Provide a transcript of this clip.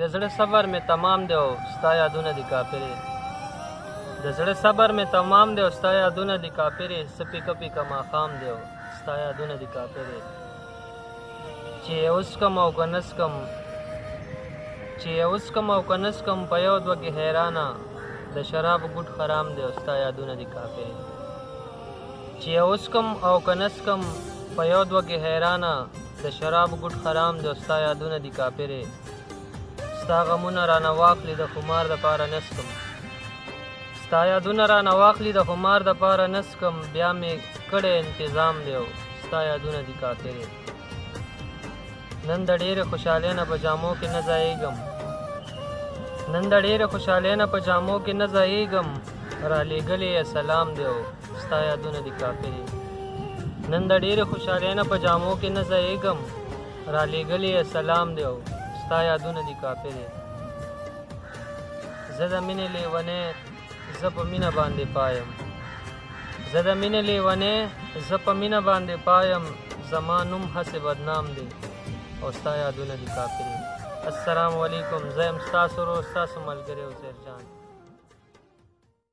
د زړه صبر مې تمام دی او ستا یادونه دي کافرې د زړه صبر مې تمام دی او ستا یادونه دي کافرې څه پیکه پیکه ماښام دی او ستا یادونه دي کافرې چې یې وڅکم او که نڅکم چې یې وڅکم او که نڅکم په یو دوه کې حیرانه د شرابو ګوټ حرام دی او ستا یادونه دي کافرې چې یې وڅکم او که نڅکم په یو دوه کې حیرانه د شرابو ګوټ حرام دی او ستا یادونه دي کافرې ستا غمونه رانه واخلي د خمار دپاره نڅکم ستا یادونه رانه واخلي د خمار دپاره نڅکم بیا مې کړی انتظام دی او ستا یادونه دي کافرې نن د ډېرې خوشحالۍ نه په جامو کې نه ځایېږم نن د ډېرې خوشحالۍ نه په جامو کې نه ځایېږم رالېږلی یې سلام دی او ستا یادونه دي کافرې نن د ډېرې خوشحالۍ نه په جامو کې نه ځایېږم رالېږلی یې سلام دی او ستا یادونه دي کافرې زه د مینې لیونی زه په مینه باندې پایم زه د مینې لیونی زه په مینه باندې پایم زما نوم هسې بدنام دی او ستا یادونه دي کافرې السلام علیکم زه یم ستاسو ورور ستاسو ملګری عزیر جان